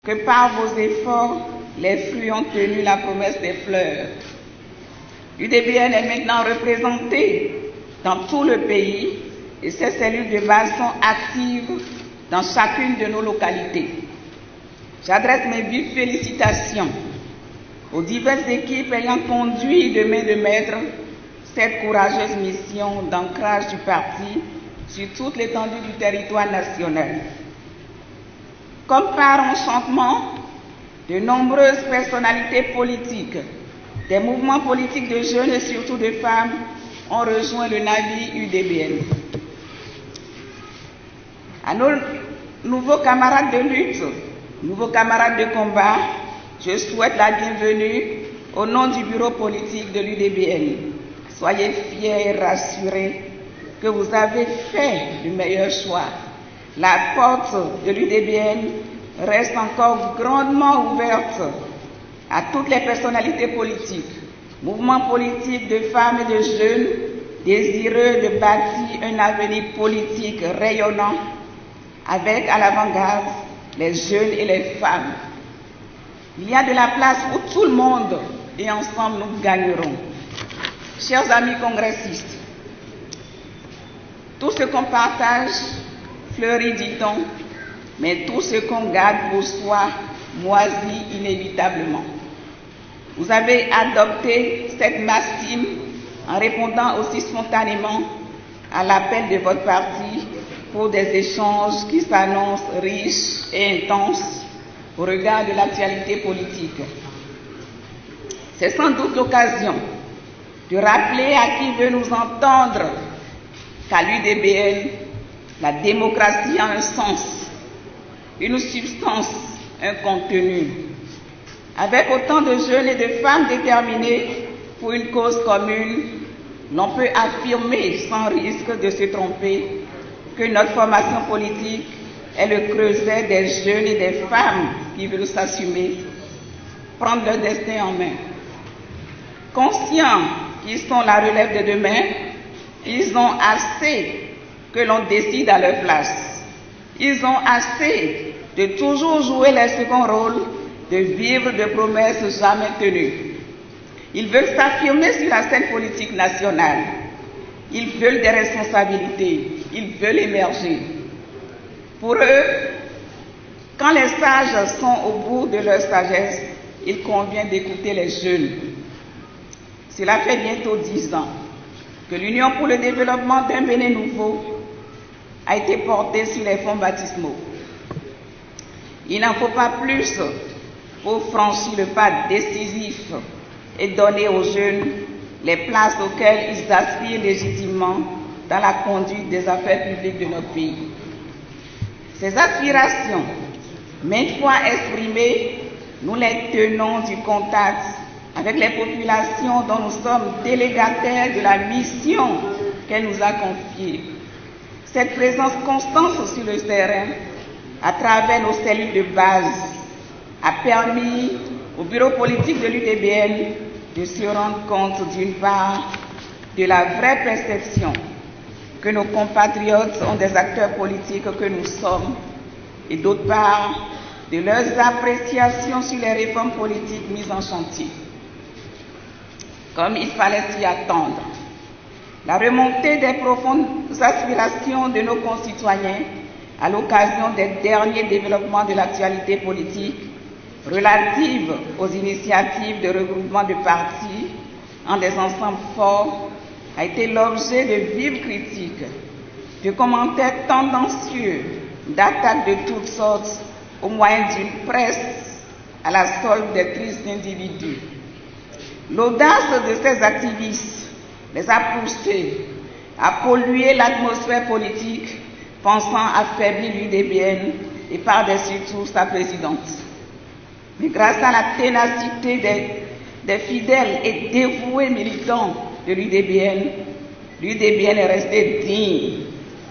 que par vos efforts, les fruits ont tenu la promesse des fleurs. L'UDBN est maintenant représentée dans tout le pays et ses cellules de base sont actives dans chacune de nos localités. J'adresse mes vives félicitations aux diverses équipes ayant conduit de main de maître cette courageuse mission d'ancrage du parti sur toute l'étendue du territoire national. Comme par enchantement, de nombreuses personnalités politiques, des mouvements politiques de jeunes et surtout de femmes ont rejoint le navire UDBN. À nos nouveaux camarades de lutte, nouveaux camarades de combat, je souhaite la bienvenue au nom du bureau politique de l'UDBN. Soyez fiers et rassurés que vous avez fait le meilleur choix. La porte de l'UDBN reste encore grandement ouverte à toutes les personnalités politiques, mouvements politiques de femmes et de jeunes désireux de bâtir un avenir politique rayonnant avec à l'avant-garde les jeunes et les femmes. Il y a de la place pour tout le monde et ensemble nous gagnerons. Chers amis congressistes, tout ce qu'on partage fleurit, dit-on, mais tout ce qu'on garde pour soi moisit inévitablement. Vous avez adopté cette maxime en répondant aussi spontanément à l'appel de votre parti pour des échanges qui s'annoncent riches et intenses au regard de l'actualité politique. C'est sans doute l'occasion de rappeler à qui veut nous entendre qu'à l'UDBN, la démocratie a un sens, une substance, un contenu. Avec autant de jeunes et de femmes déterminés pour une cause commune, l'on peut affirmer sans risque de se tromper que notre formation politique est le creuset des jeunes et des femmes qui veulent s'assumer, prendre leur destin en main. Conscients qu'ils sont la relève de demain, ils ont assez que l'on décide à leur place. Ils ont assez de toujours jouer les seconds rôles, de vivre de promesses jamais tenues. Ils veulent s'affirmer sur la scène politique nationale. Ils veulent des responsabilités. Ils veulent émerger. Pour eux, quand les sages sont au bout de leur sagesse, il convient d'écouter les jeunes. Cela fait bientôt 10 ans que l'Union pour le développement d'un Bénin nouveau a été portée sur les fonds baptismaux. Il n'en faut pas plus pour franchir le pas décisif et donner aux jeunes les places auxquelles ils aspirent légitimement dans la conduite des affaires publiques de notre pays. Ces aspirations, maintes fois exprimées, nous les tenons du contact avec les populations dont nous sommes délégataires de la mission qu'elle nous a confiée. Cette présence constante sur le terrain, à travers nos cellules de base, a permis au bureau politique de l'UDBN de se rendre compte d'une part de la vraie perception que nos compatriotes ont des acteurs politiques que nous sommes et d'autre part de leurs appréciations sur les réformes politiques mises en chantier. Comme il fallait s'y attendre, la remontée des profondes aspirations de nos concitoyens à l'occasion des derniers développements de l'actualité politique relative aux initiatives de regroupement de partis en des ensembles forts a été l'objet de vives critiques, de commentaires tendancieux, d'attaques de toutes sortes au moyen d'une presse à la solde des tristes individus. L'audace de ces activistes les a poussés à polluer l'atmosphère politique, pensant affaiblir l'UDBN et par-dessus tout sa présidente. Mais grâce à la ténacité des fidèles et dévoués militants de l'UDBN, l'UDBN est resté digne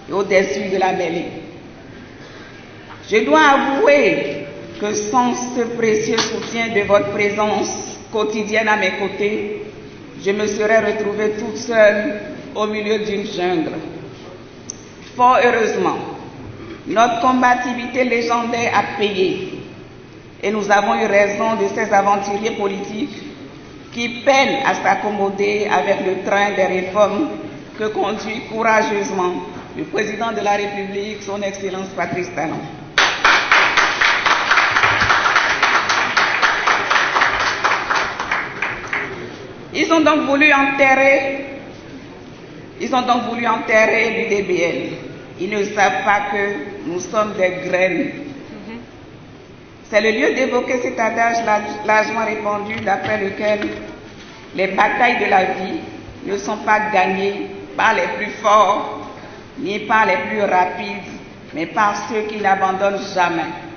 et au-dessus de la mêlée. Je dois avouer que sans ce précieux soutien de votre présence quotidienne à mes côtés, je me serais retrouvée toute seule au milieu d'une jungle. Fort heureusement, notre combativité légendaire a payé. Et nous avons eu raison de ces aventuriers politiques qui peinent à s'accommoder avec le train des réformes que conduit courageusement le président de la République, son Excellence Patrice Talon. Ils ont donc voulu enterrer l'UDBN. Ils ne savent pas que nous sommes des graines. C'est le lieu d'évoquer cet adage largement répandu d'après lequel les batailles de la vie ne sont pas gagnées par les plus forts ni par les plus rapides, mais par ceux qui n'abandonnent jamais.